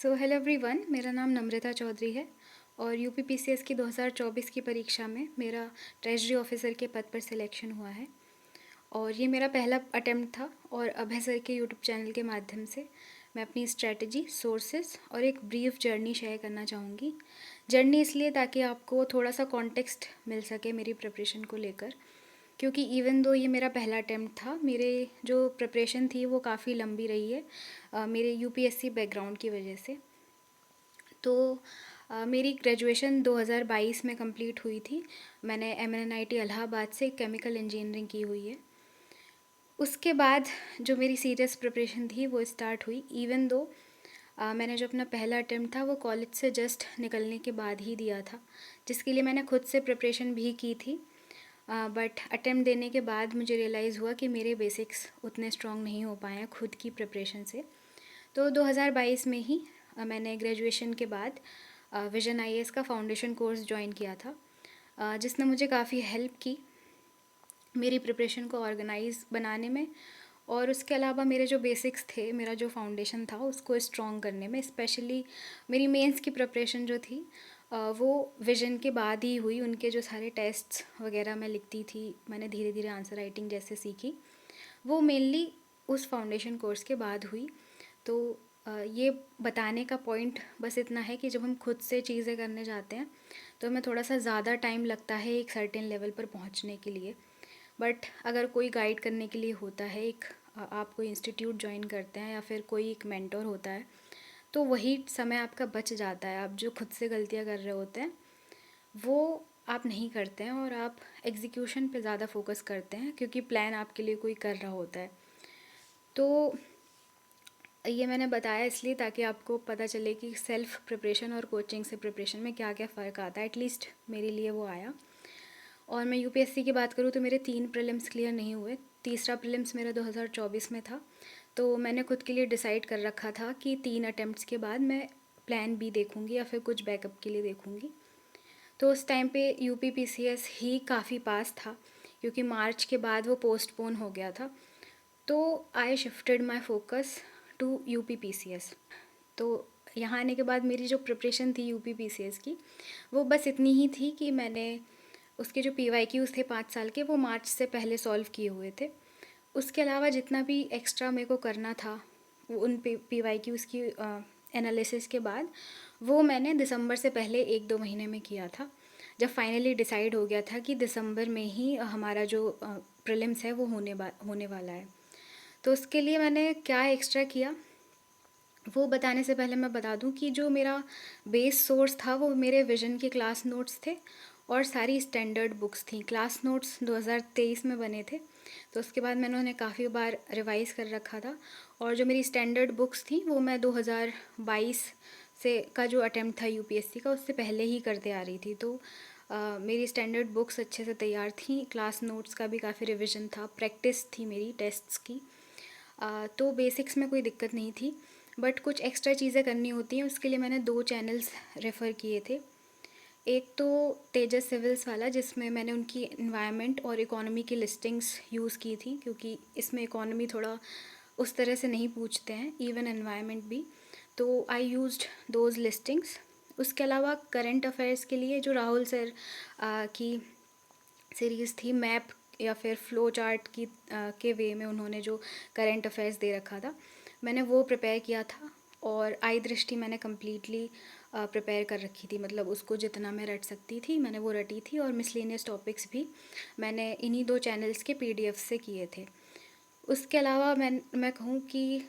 Hello everyone, मेरा नाम नम्रता चौधरी है और यूपीपीसीएस की 2024 की परीक्षा में मेरा ट्रेजरी ऑफिसर के पद पर सिलेक्शन हुआ है। और ये मेरा पहला अटेम्प्ट था और अभय सर के यूट्यूब चैनल के माध्यम से मैं अपनी स्ट्रेटजी, सोर्सेज और एक ब्रीफ जर्नी शेयर करना चाहूँगी। जर्नी इसलिए ताकि आपको थोड़ा सा कॉन्टेक्स्ट मिल सके मेरी प्रिपरेशन को लेकर, क्योंकि इवन दो ये मेरा पहला अटेम्प्ट था, मेरे जो प्रिपरेशन थी वो काफ़ी लंबी रही है मेरे यूपीएससी बैकग्राउंड की वजह से। तो मेरी ग्रेजुएशन 2022 में कंप्लीट हुई थी। मैंने MNIT इलाहाबाद से केमिकल इंजीनियरिंग की हुई है। उसके बाद जो मेरी सीरियस प्रिपरेशन थी वो स्टार्ट हुई, इवन दो मैंने जो अपना पहला अटेम्प्ट था वो कॉलेज से जस्ट निकलने के बाद ही दिया था, जिसके लिए मैंने खुद से प्रिपरेशन भी की थी। बट अटेम्प्ट देने के बाद मुझे रियलाइज़ हुआ कि मेरे बेसिक्स उतने स्ट्रॉन्ग नहीं हो पाए हैं खुद की प्रिपरेशन से। तो 2022 में ही मैंने ग्रेजुएशन के बाद विजन IAS का फाउंडेशन कोर्स ज्वाइन किया था, जिसने मुझे काफ़ी हेल्प की मेरी प्रिपरेशन को ऑर्गेनाइज बनाने में। और उसके अलावा मेरे जो बेसिक्स थे, मेरा जो फाउंडेशन था उसको स्ट्रॉन्ग करने में, स्पेशली मेरी मेंस की प्रिपरेशन जो थी वो विजन के बाद ही हुई। उनके जो सारे टेस्ट्स वगैरह मैं लिखती थी, मैंने धीरे धीरे आंसर राइटिंग जैसे सीखी, वो मेनली उस फाउंडेशन कोर्स के बाद हुई। तो ये बताने का पॉइंट बस इतना है कि जब हम खुद से चीज़ें करने जाते हैं तो हमें थोड़ा सा ज़्यादा टाइम लगता है एक सर्टेन लेवल पर पहुंचने के लिए। बट अगर कोई गाइड करने के लिए होता है, आप कोई इंस्टीट्यूट ज्वाइन करते हैं या फिर कोई एक मेंटोर होता है, तो वही समय आपका बच जाता है। आप जो खुद से गलतियाँ कर रहे होते हैं वो आप नहीं करते हैं और आप एग्जीक्यूशन पे ज़्यादा फोकस करते हैं, क्योंकि प्लान आपके लिए कोई कर रहा होता है। तो ये मैंने बताया इसलिए ताकि आपको पता चले कि सेल्फ़ प्रिपरेशन और कोचिंग से प्रिपरेशन में क्या क्या फ़र्क आता है। एटलीस्ट मेरे लिए वो आया। और मैं यूपीएससी की बात करूँ तो मेरे 3 प्रीलिम्स क्लियर नहीं हुए। तीसरा प्रीलिम्स मेरा 2024 में था। तो मैंने खुद के लिए डिसाइड कर रखा था कि 3 अटेम्प्ट्स के बाद मैं प्लान बी देखूँगी या फिर कुछ बैकअप के लिए देखूँगी। तो उस टाइम पे यूपीपीसीएस ही काफ़ी पास था, क्योंकि मार्च के बाद वो पोस्टपोन हो गया था। तो I shifted my focus to UPPCS. तो यहाँ आने के बाद मेरी जो प्रिपरेशन थी यूपीपीसीएस की, वो बस इतनी ही थी कि मैंने उसके जो PYQs थे 5 साल के, वो मार्च से पहले सॉल्व किए हुए थे। उसके अलावा जितना भी एक्स्ट्रा मेरे को करना था वो उन PYQs की एनालिसिस के बाद वो मैंने दिसंबर से पहले 1-2 महीने में किया था, जब फाइनली डिसाइड हो गया था कि दिसंबर में ही हमारा जो प्रीलिम्स है वो होने वाला है। तो उसके लिए मैंने क्या एक्स्ट्रा किया वो बताने से पहले मैं बता दूं कि जो मेरा बेस सोर्स था वो मेरे विजन के क्लास नोट्स थे और सारी स्टैंडर्ड बुक्स थी। क्लास नोट्स 2023 में बने थे, तो उसके बाद मैंने उन्हें काफ़ी बार रिवाइज कर रखा था। और जो मेरी स्टैंडर्ड बुक्स थी वो मैं 2022 से का जो अटेम्प्ट था यूपीएससी का उससे पहले ही करते आ रही थी। तो मेरी स्टैंडर्ड बुक्स अच्छे से तैयार थी, क्लास नोट्स का भी काफ़ी रिविज़न था, प्रैक्टिस थी मेरी टेस्ट्स की। तो बेसिक्स में कोई दिक्कत नहीं थी। बट कुछ एक्स्ट्रा चीज़ें करनी होती हैं, उसके लिए मैंने 2 चैनल्स रेफ़र किए थे। एक तो तेजस सिविल्स वाला, जिसमें मैंने उनकी एनवायरनमेंट और इकोनॉमी की लिस्टिंग्स यूज़ की थी, क्योंकि इसमें इकोनॉमी थोड़ा उस तरह से नहीं पूछते हैं, इवन एनवायरनमेंट भी। तो आई यूज्ड दोज लिस्टिंग्स। उसके अलावा करंट अफेयर्स के लिए जो राहुल सर की सीरीज़ थी मैप या फिर फ्लो चार्ट की के वे में उन्होंने जो करंट अफेयर्स दे रखा था, मैंने वो प्रिपेयर किया था। और आई दृष्टि मैंने कम्प्लीटली प्रिपेयर कर रखी थी, मतलब उसको जितना मैं रट सकती थी मैंने वो रटी थी। और मिसलेनियस टॉपिक्स भी मैंने इन्हीं 2 चैनल्स के PDF से किए थे। उसके अलावा मैं कहूँ कि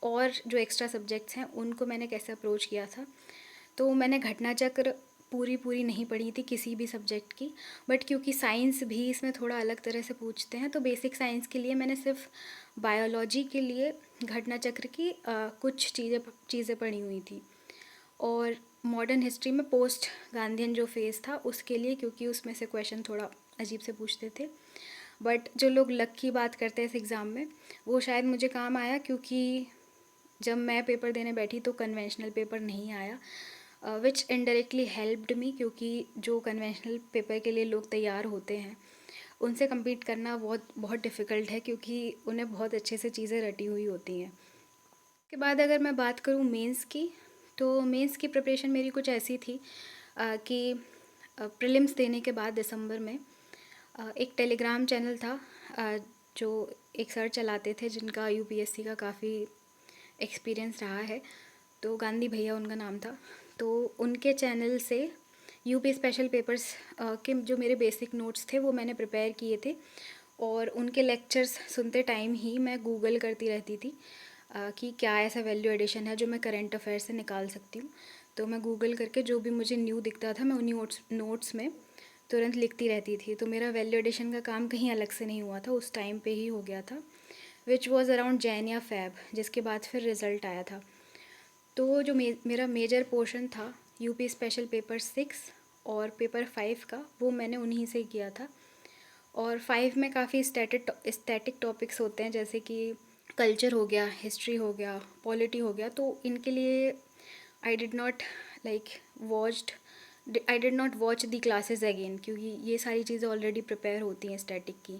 और जो एक्स्ट्रा सब्जेक्ट्स हैं उनको मैंने कैसे अप्रोच किया था, तो मैंने घटना चक्र पूरी नहीं पढ़ी थी किसी भी सब्जेक्ट की। बट क्योंकि साइंस भी इसमें थोड़ा अलग तरह से पूछते हैं, तो बेसिक साइंस के लिए मैंने सिर्फ बायोलॉजी के लिए घटना चक्र की कुछ चीज़ें पढ़ी हुई थी। और मॉडर्न हिस्ट्री में पोस्ट गांधीयन जो फेज़ था उसके लिए, क्योंकि उसमें से क्वेश्चन थोड़ा अजीब से पूछते थे। बट जो लोग लक की बात करते हैं इस एग्ज़ाम में, वो शायद मुझे काम आया, क्योंकि जब मैं पेपर देने बैठी तो कन्वेंशनल पेपर नहीं आया, विच इनडायरेक्टली हेल्प्ड मी, क्योंकि जो कन्वेंशनल पेपर के लिए लोग तैयार होते हैं उनसे कम्पीट करना बहुत डिफ़िकल्ट है, क्योंकि उन्हें बहुत अच्छे से चीज़ें रटी हुई होती हैं। उसके बाद अगर मैं बात करूँ मेंस की, तो मेंस की प्रिपरेशन मेरी कुछ ऐसी थी कि प्रीलिम्स देने के बाद दिसंबर में एक टेलीग्राम चैनल था जो एक सर चलाते थे जिनका यूपीएससी का काफ़ी एक्सपीरियंस रहा है, तो गांधी भैया उनका नाम था। तो उनके चैनल से यूपी स्पेशल पेपर्स के जो मेरे बेसिक नोट्स थे वो मैंने प्रिपेयर किए थे, और उनके लेक्चर्स सुनते टाइम ही मैं गूगल करती रहती थी कि क्या ऐसा वैल्यू एडिशन है जो मैं करंट अफेयर से निकाल सकती हूँ। तो मैं गूगल करके जो भी मुझे न्यू दिखता था मैं उन्हीं नोट्स में तुरंत लिखती रहती थी। तो मेरा वैल्यू एडिशन का काम कहीं अलग से नहीं हुआ था, उस टाइम पे ही हो गया था, विच वॉज़ अराउंड जैन या फ़ैब, जिसके बाद फिर रिज़ल्ट आया था। तो जो मेरा मेजर पोर्शन था यूपी स्पेशल पेपर 6 और पेपर 5 का, वो मैंने उन्हीं से किया था। और 5 में काफ़ी स्टैटिक टॉपिक्स होते हैं, जैसे कि कल्चर हो गया, हिस्ट्री हो गया, पॉलिटी हो गया। तो इनके लिए आई did not like watched I did not watch the classes again, क्योंकि ये सारी चीज़ें ऑलरेडी प्रिपेयर होती हैं स्टैटिक की।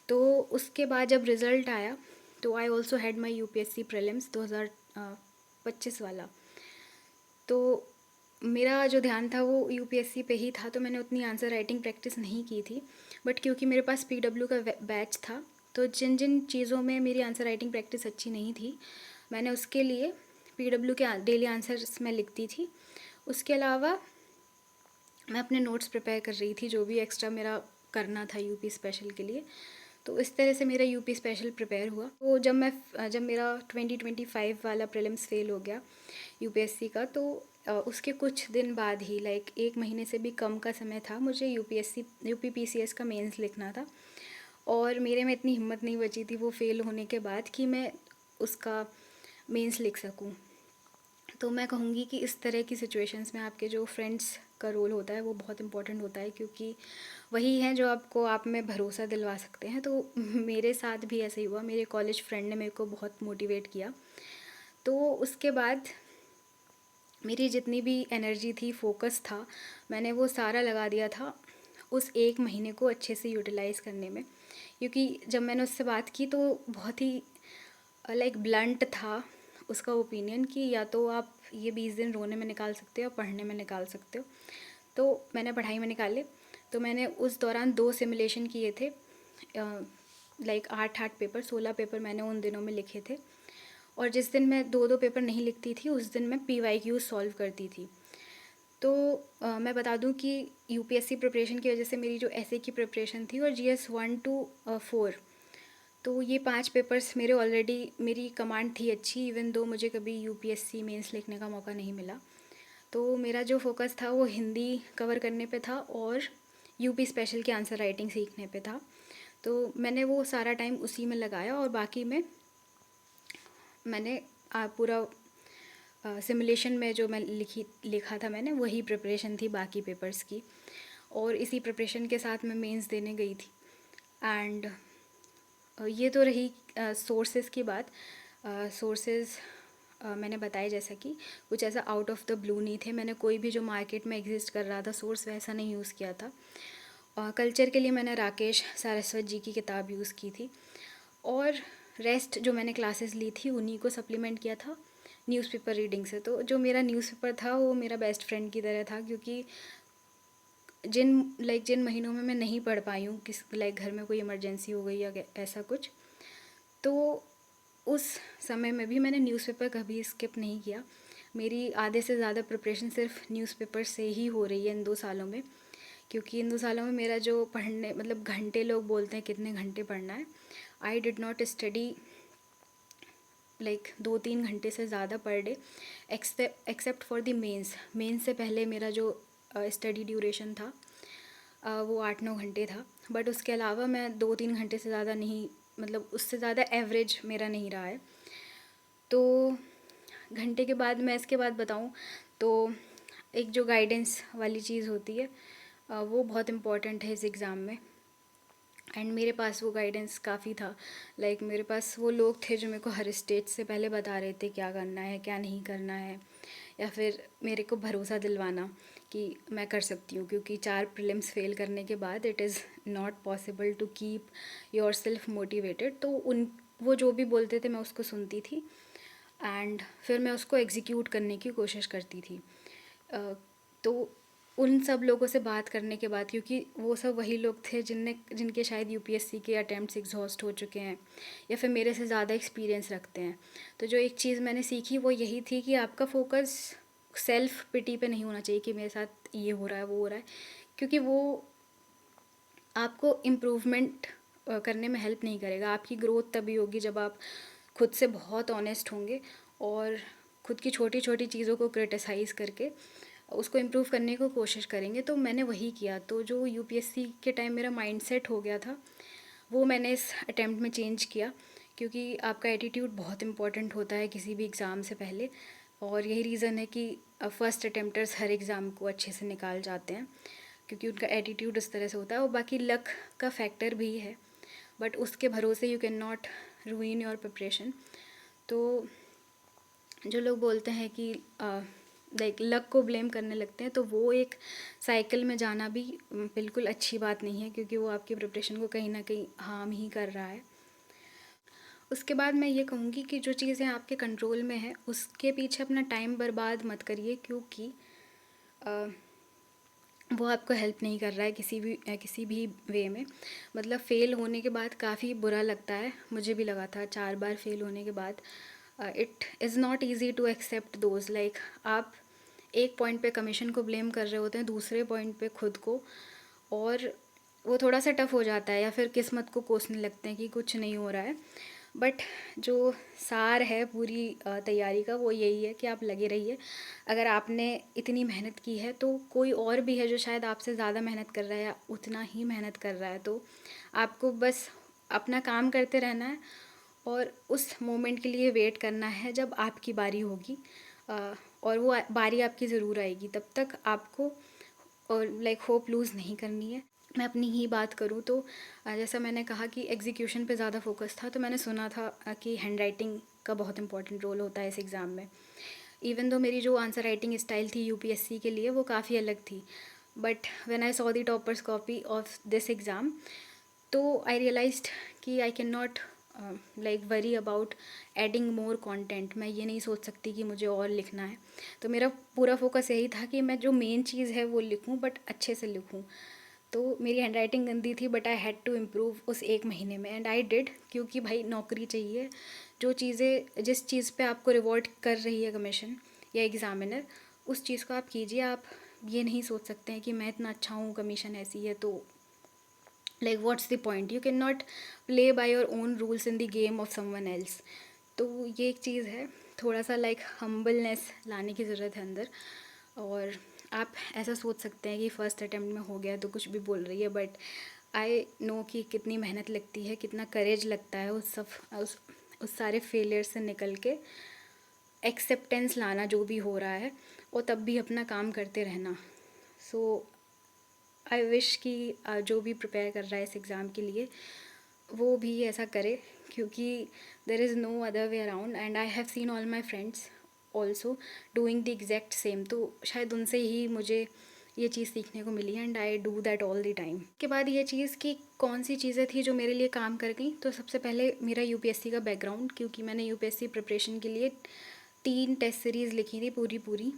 तो उसके बाद जब रिज़ल्ट आया तो I also had my UPSC prelims 2025 वाला। तो मेरा जो ध्यान था वो यूपीएससी पे ही था, तो मैंने उतनी आंसर राइटिंग प्रैक्टिस नहीं की थी। बट क्योंकि मेरे पास पीडब्ल्यू का बैच था, तो जिन जिन चीज़ों में मेरी आंसर राइटिंग प्रैक्टिस अच्छी नहीं थी, मैंने उसके लिए पीडब्ल्यू के डेली आंसर्स में लिखती थी। उसके अलावा मैं अपने नोट्स प्रिपेयर कर रही थी, जो भी एक्स्ट्रा मेरा करना था यूपी स्पेशल के लिए। तो इस तरह से मेरा यूपी स्पेशल प्रिपेयर हुआ। तो जब मेरा 2025 वाला प्रीलिम्स फेल हो गया यूपीएससी का, तो उसके कुछ दिन बाद ही, लाइक 1 महीने से भी कम का समय था, मुझे यूपीपीसीएस का मेंस लिखना था। और मेरे में इतनी हिम्मत नहीं बची थी वो फेल होने के बाद कि मैं उसका मेंस लिख सकूं। तो मैं कहूँगी कि इस तरह की सिचुएशंस में आपके जो फ्रेंड्स का रोल होता है वो बहुत इम्पोर्टेंट होता है, क्योंकि वही हैं जो आपको आप में भरोसा दिलवा सकते हैं। तो मेरे साथ भी ऐसा ही हुआ, मेरे कॉलेज फ्रेंड ने मेरे को बहुत मोटिवेट किया। तो उसके बाद मेरी जितनी भी एनर्जी थी, फोकस था, मैंने वो सारा लगा दिया था उस 1 महीने को अच्छे से यूटिलाइज़ करने में। क्योंकि जब मैंने उससे बात की तो बहुत ही लाइक ब्लंट था उसका ओपिनियन कि या तो आप ये 20 दिन रोने में निकाल सकते हो या पढ़ने में निकाल सकते हो। तो मैंने पढ़ाई में निकाले। तो मैंने उस दौरान 2 सिमुलेशन किए थे, लाइक 8-8 पेपर, 16 पेपर मैंने उन दिनों में लिखे थे। और जिस दिन मैं 2-2 पेपर नहीं लिखती थी उस दिन मैं PYQ सॉल्व करती थी। तो मैं बता दूं कि यूपीएससी प्रिपरेशन की वजह से मेरी जो ऐसे की प्रिपरेशन थी और GS 1 to 4, तो ये 5 पेपर्स मेरे ऑलरेडी, मेरी कमांड थी अच्छी, इवन दो मुझे कभी यूपीएससी मेंस लिखने का मौका नहीं मिला। तो मेरा जो फोकस था वो हिंदी कवर करने पे था और यूपी स्पेशल के आंसर राइटिंग सीखने पे था। तो मैंने वो सारा टाइम उसी में लगाया, और बाकी में मैंने पूरा सिमुलेशन में जो मैं लिखा था मैंने, वही प्रिपरेशन थी बाकी पेपर्स की, और इसी प्रिपरेशन के साथ मैं मेंस देने गई थी। एंड ये तो रही सोर्सेज़ की बात। सोर्सेज़ मैंने बताया जैसा कि कुछ ऐसा आउट ऑफ द ब्लू नहीं थे, मैंने कोई भी जो मार्केट में एग्जिस्ट कर रहा था सोर्स वैसा नहीं यूज़ किया था। कल्चर के लिए मैंने राकेश सारस्वत जी की किताब यूज़ की थी, और रेस्ट जो मैंने क्लासेस ली थी उन्हीं को सप्लीमेंट किया था न्यूज़पेपर रीडिंग से। तो जो मेरा न्यूज़पेपर था वो मेरा बेस्ट फ्रेंड की तरह था, क्योंकि जिन महीनों में मैं नहीं पढ़ पाई हूँ, घर में कोई इमरजेंसी हो गई या ऐसा कुछ, तो उस समय में भी मैंने न्यूज़पेपर कभी स्किप नहीं किया। मेरी आधे से ज़्यादा प्रिपरेशन सिर्फ न्यूज़पेपर से ही हो रही है इन 2 सालों में, क्योंकि इन 2 सालों में मेरा जो पढ़ने, मतलब घंटे लोग बोलते हैं कितने घंटे पढ़ना है, I did not study like 2-3 घंटे से ज़्यादा per day, except for the mains से पहले मेरा जो स्टडी ड्यूरेशन था वो 8-9 घंटे था। बट उसके अलावा मैं 2-3 घंटे से ज़्यादा नहीं, मतलब उससे ज़्यादा एवरेज मेरा नहीं रहा है। तो घंटे के बाद मैं इसके बाद बताऊँ तो एक जो गाइडेंस वाली चीज़ होती है वो बहुत इम्पॉर्टेंट है इस एग्ज़ाम में। एंड मेरे पास वो गाइडेंस काफ़ी था, लाइक मेरे पास वो लोग थे जो मेरे को हर स्टेज से पहले बता रहे थे क्या करना है क्या नहीं करना है, या फिर मेरे को भरोसा दिलवाना कि मैं कर सकती हूँ, क्योंकि 4 प्रीलिम्स फेल करने के बाद it is not possible to keep yourself motivated. तो वो जो भी बोलते थे मैं उसको सुनती थी। एंड फिर मैं उसको एग्जीक्यूट करने की कोशिश करती थी। तो उन सब लोगों से बात करने के बाद, क्योंकि वो सब वही लोग थे जिनके शायद यूपीएससी के अटैम्प्ट्स एग्जॉस्ट हो चुके हैं या फिर मेरे से ज़्यादा एक्सपीरियंस रखते हैं, तो जो एक चीज़ मैंने सीखी वो यही थी कि आपका फोकस सेल्फ पिटी पे नहीं होना चाहिए कि मेरे साथ ये हो रहा है वो हो रहा है, क्योंकि वो आपको इम्प्रूवमेंट करने में हेल्प नहीं करेगा। आपकी ग्रोथ तभी होगी जब आप खुद से बहुत ऑनेस्ट होंगे और खुद की छोटी छोटी चीज़ों को क्रिटिसाइज़ करके उसको इम्प्रूव करने को कोशिश करेंगे। तो मैंने वही किया। तो जो यूपीएससी के टाइम मेरा माइंडसेट हो गया था वो मैंने इस अटेम्प्ट में चेंज किया, क्योंकि आपका एटीट्यूड बहुत इंपॉर्टेंट होता है किसी भी एग्ज़ाम से पहले। और यही रीज़न है कि फ़र्स्ट अटेम्प्टर्स हर एग्ज़ाम को अच्छे से निकाल जाते हैं, क्योंकि उनका एटीट्यूड इस तरह से होता है। और बाकी लक का फैक्टर भी है, बट उसके भरोसे you can not रूइन your preparation. तो जो लोग बोलते हैं कि लाइक लक को ब्लेम करने लगते हैं, तो वो एक साइकिल में जाना भी बिल्कुल अच्छी बात नहीं है, क्योंकि वो आपकी प्रिपरेशन को कहीं ना कहीं हार्म ही कर रहा है। उसके बाद मैं ये कहूँगी कि जो चीज़ें आपके कंट्रोल में है उसके पीछे अपना टाइम बर्बाद मत करिए, क्योंकि वो आपको हेल्प नहीं कर रहा है किसी भी वे में। मतलब फ़ेल होने के बाद काफ़ी बुरा लगता है, मुझे भी लगा था 4 बार फ़ेल होने के बाद। It is not easy to accept those, like आप एक पॉइंट पे कमीशन को ब्लेम कर रहे होते हैं, दूसरे पॉइंट पे खुद को, और वो थोड़ा सा टफ़ हो जाता है, या फिर किस्मत को कोसने लगते हैं कि कुछ नहीं हो रहा है। बट जो सार है पूरी तैयारी का वो यही है कि आप लगे रहिए। अगर आपने इतनी मेहनत की है तो कोई और भी है जो शायद आपसे ज़्यादा मेहनत कर रहा है या उतना ही मेहनत कर रहा है, तो आपको बस अपना काम करते रहना है और उस मोमेंट के लिए वेट करना है जब आपकी बारी होगी। और वो बारी आपकी ज़रूर आएगी। तब तक आपको और लाइक होप लूज़ नहीं करनी है। मैं अपनी ही बात करूँ तो जैसा मैंने कहा कि एग्जीक्यूशन पे ज़्यादा फोकस था, तो मैंने सुना था कि हैंड राइटिंग का बहुत इंपॉर्टेंट रोल होता है इस एग्ज़ाम में। इवन दो मेरी जो आंसर राइटिंग स्टाइल थी यूपीएससी के लिए वो काफ़ी अलग थी, but when I saw the toppers copy of this exam, तो आई रियलाइज्ड कि I can not like worry about adding more content. मैं ये नहीं सोच सकती कि मुझे और लिखना है। तो मेरा पूरा फोकस यही था कि मैं जो मेन चीज़ है वो लिखूं, बट अच्छे से लिखूं। तो मेरी हैंड राइटिंग गंदी थी, but I had to improve उस एक महीने में, एंड आई डिड। क्योंकि भाई नौकरी चाहिए। जिस चीज़ पे आपको रिवॉर्ड कर रही है कमीशन या एग्ज़ामिनर, उस चीज़ को आप कीजिए। आप ये नहीं सोच सकते हैं कि मैं इतना अच्छा हूँ, कमीशन ऐसी है, तो like what's the point. You can not play by your own rules in the game of someone else. तो ये एक चीज़ है, थोड़ा सा लाइक हम्बलनेस लाने की ज़रूरत है अंदर। और आप ऐसा सोच सकते हैं कि फ़र्स्ट अटेम्प्ट में हो गया तो कुछ भी बोल रही है, बट आई नो कि कितनी मेहनत लगती है, कितना करेज लगता है उस सारे फेलियर से निकल के एक्सेप्टेंस लाना जो भी हो रहा है, और तब भी अपना काम करते रहना। सो आई विश कि जो भी प्रिपेयर कर रहा है इस एग्ज़ाम के लिए वो भी ऐसा करे, क्योंकि there is no other way around. And I have seen all my friends also doing the exact same, तो शायद उनसे ही मुझे ये चीज़ सीखने को मिली, and I do that all the time. के बाद ये चीज़ कि कौन सी चीज़ें थी जो मेरे लिए काम कर गई, तो सबसे पहले मेरा यूपीएससी का बैकग्राउंड, क्योंकि मैंने यूपीएससी प्रिपरेशन के लिए 3 टेस्ट सीरीज़ लिखी थी पूरी,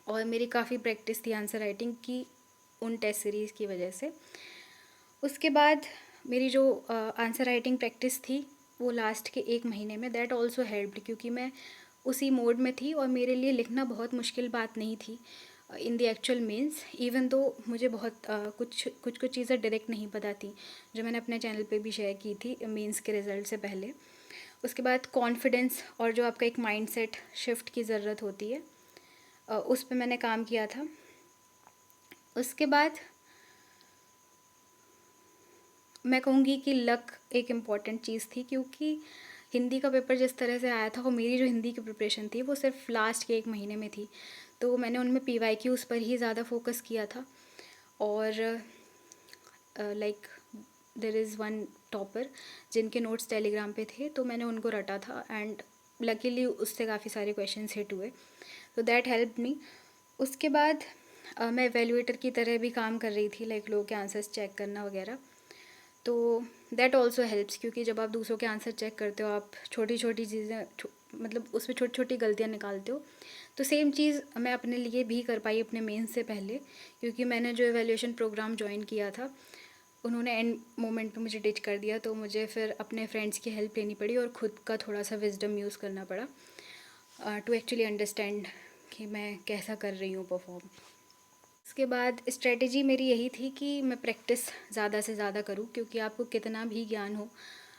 और मेरी काफ़ी प्रैक्टिस थी आंसर राइटिंग की उन टेस्ट सीरीज़ की वजह से। उसके बाद मेरी जो आंसर राइटिंग प्रैक्टिस थी वो लास्ट के 1 महीने में, दैट ऑल्सो हेल्प्ड, क्योंकि मैं उसी मोड में थी और मेरे लिए लिखना बहुत मुश्किल बात नहीं थी in the actual mains. Even though मुझे बहुत कुछ चीज़ें डायरेक्ट नहीं पता थी, जो मैंने अपने चैनल पे भी शेयर की थी मेंस के रिज़ल्ट से पहले। उसके बाद कॉन्फिडेंस और जो आपका एक माइंडसेट शिफ्ट की ज़रूरत होती है, उस पे मैंने काम किया था। उसके बाद मैं कहूँगी कि लक एक इम्पॉर्टेंट चीज़ थी, क्योंकि हिंदी का पेपर जिस तरह से आया था और मेरी जो हिंदी की प्रिपरेशन थी वो सिर्फ लास्ट के 1 महीने में थी, तो मैंने उनमें पीवाईक्यूज़ पर ही ज़्यादा फोकस किया था। और like there is one topper जिनके नोट्स टेलीग्राम पे थे, तो मैंने उनको रटा था, एंड लकीली उससे काफ़ी सारे क्वेश्चंस हिट हुए, तो दैट हेल्प मी। उसके बाद मैं एवेल्यूएटर की तरह भी काम कर रही थी, लाइक लोगों के आंसर्स चेक करना वगैरह। तो दैट ऑल्सो हेल्प्स, क्योंकि जब आप दूसरों के आंसर चेक करते हो, आप छोटी छोटी चीज़ें मतलब उसमें छोटी छोटी गलतियाँ निकालते हो। तो सेम चीज़ मैं अपने लिए भी कर पाई अपने मेन से पहले, क्योंकि मैंने जो एवेल्यूएशन प्रोग्राम ज्वाइन किया था उन्होंने एंड मोमेंट पे मुझे डिच कर दिया, तो मुझे फिर अपने फ्रेंड्स की हेल्प लेनी पड़ी और ख़ुद का थोड़ा सा विजडम यूज़ करना पड़ा टू एक्चुअली अंडरस्टैंड कि मैं कैसा कर रही हूँ परफॉर्म। उसके बाद स्ट्रेटजी मेरी यही थी कि मैं प्रैक्टिस ज़्यादा से ज़्यादा करूँ, क्योंकि आपको कितना भी ज्ञान हो,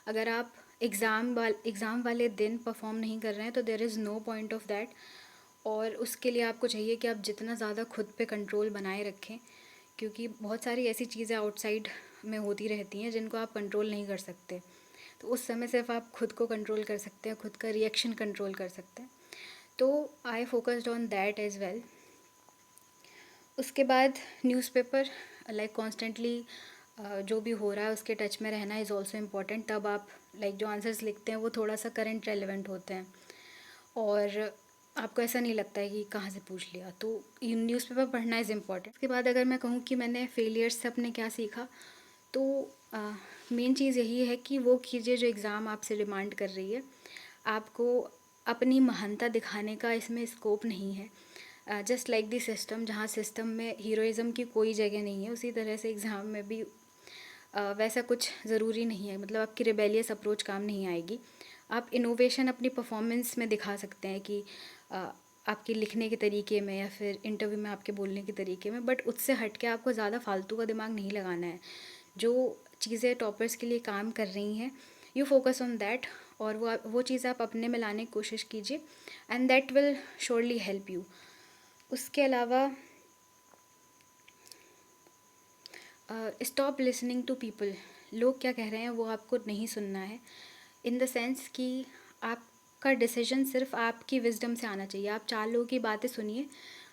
अगर आप एग्ज़ाम वाले दिन परफॉर्म नहीं कर रहे हैं तो there is no point of that. और उसके लिए आपको चाहिए कि आप जितना ज़्यादा खुद पे कंट्रोल बनाए रखें, क्योंकि बहुत सारी ऐसी चीज़ें आउटसाइड में होती रहती हैं जिनको आप कंट्रोल नहीं कर सकते। तो उस समय सिर्फ आप खुद को कंट्रोल कर सकते हैं, खुद का रिएक्शन कंट्रोल कर सकते हैं। तो I focused on that as well. उसके बाद न्यूज़पेपर लाइक कॉन्स्टेंटली जो भी हो रहा है उसके टच में रहना इज़ ऑल्सो इम्पॉर्टेंट। तब आप लाइक जो आंसर्स लिखते हैं वो थोड़ा सा करंट रेलिवेंट होते हैं और आपको ऐसा नहीं लगता है कि कहाँ से पूछ लिया। तो न्यूज़पेपर पढ़ना इज़ इम्पॉर्टेंट। उसके बाद अगर मैं कहूँ कि मैंने फेलियर्स से अपने क्या सीखा, तो मेन चीज़ यही है कि वो कीजिए जो एग्ज़ाम आपसे डिमांड कर रही है। आपको अपनी महानता दिखाने का इसमें स्कोप नहीं है। जस्ट लाइक द सिस्टम, जहाँ सिस्टम में हीरोइज़म की कोई जगह नहीं है, उसी तरह से एग्ज़ाम में भी वैसा कुछ ज़रूरी नहीं है। मतलब आपकी रिबेलियस अप्रोच काम नहीं आएगी। आप इनोवेशन अपनी परफॉर्मेंस में दिखा सकते हैं कि आपके लिखने के तरीके में या फिर इंटरव्यू में आपके बोलने के तरीके में, बट उससे हट के आपको ज़्यादा फालतू का दिमाग नहीं लगाना है। जो चीज़ें टॉपर्स के लिए काम कर रही हैं, यू फोकस ऑन दैट, और वो चीज़ आप अपने में लाने की कोशिश कीजिए, and that will surely help you. उसके अलावा स्टॉप लिसनिंग टू पीपल। लोग क्या कह रहे हैं वो आपको नहीं सुनना है, इन द सेंस कि आपका डिसीजन सिर्फ आपकी विजडम से आना चाहिए। आप 4 लोगों की बातें सुनिए,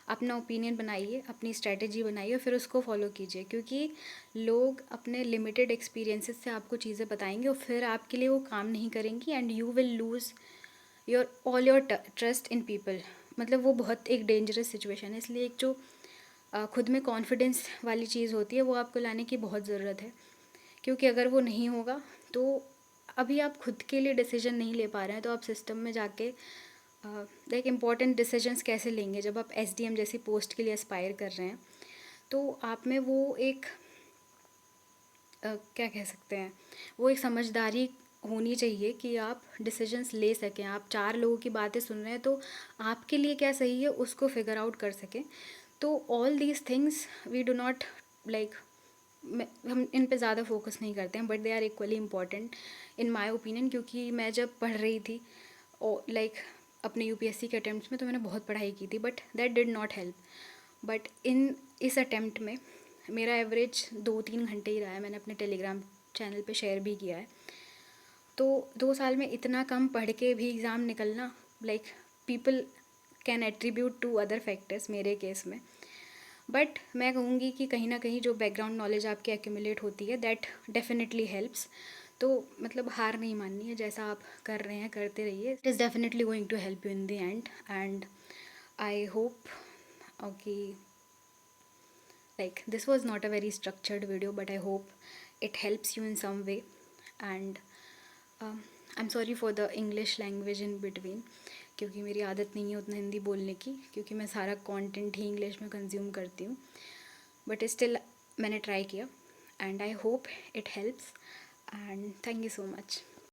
अपना ओपिनियन बनाइए, अपनी स्ट्रैटेजी बनाइए और फिर उसको फॉलो कीजिए, क्योंकि लोग अपने लिमिटेड एक्सपीरियंसेस से आपको चीज़ें बताएंगे और फिर आपके लिए वो काम नहीं करेंगी, and you will lose all your trust in people. मतलब वो बहुत एक डेंजरस सिचुएशन है। इसलिए एक जो खुद में कॉन्फिडेंस वाली चीज़ होती है वो आपको लाने की बहुत ज़रूरत है, क्योंकि अगर वो नहीं होगा तो अभी आप खुद के लिए डिसीजन नहीं ले पा रहे हैं, तो आप सिस्टम में जाके लाइक इम्पॉर्टेंट डिसीजंस कैसे लेंगे। जब आप एसडीएम जैसी पोस्ट के लिए एस्पायर कर रहे हैं तो आप में वो एक क्या कह सकते हैं, वो एक समझदारी होनी चाहिए कि आप डिसीजंस ले सकें। आप 4 लोगों की बातें सुन रहे हैं तो आपके लिए क्या सही है उसको फिगर आउट कर सकें। तो all these things we do not like, हम इन पे ज़्यादा फोकस नहीं करते हैं, but they are equally important in my opinion. क्योंकि मैं जब पढ़ रही थी लाइक अपने यूपीएससी के अटैम्प्ट्स में, तो मैंने बहुत पढ़ाई की थी, but that did not help. But इस अटैम्प्ट में मेरा एवरेज 2-3 घंटे ही रहा है। मैंने अपने टेलीग्राम चैनल पे शेयर भी किया है। तो 2 साल में इतना कम पढ़ के भी एग्ज़ाम निकलना, like people can attribute to other factors मेरे केस में, बट मैं कहूँगी कि कहीं ना कहीं जो बैकग्राउंड नॉलेज आपकी एक्यूमुलेट होती है दैट डेफिनेटली हेल्प्स। तो मतलब हार नहीं माननी है, जैसा आप कर रहे हैं करते रहिए, it is definitely going to help you in the end. And I hope okay, like this was not a very structured video, but I hope it helps you in some way. And I'm sorry for the English language in between, क्योंकि मेरी आदत नहीं है उतना हिंदी बोलने की, क्योंकि मैं सारा कंटेंट ही इंग्लिश में कंज्यूम करती हूँ, बट स्टिल मैंने ट्राई किया, and I hope it helps, and thank you so much.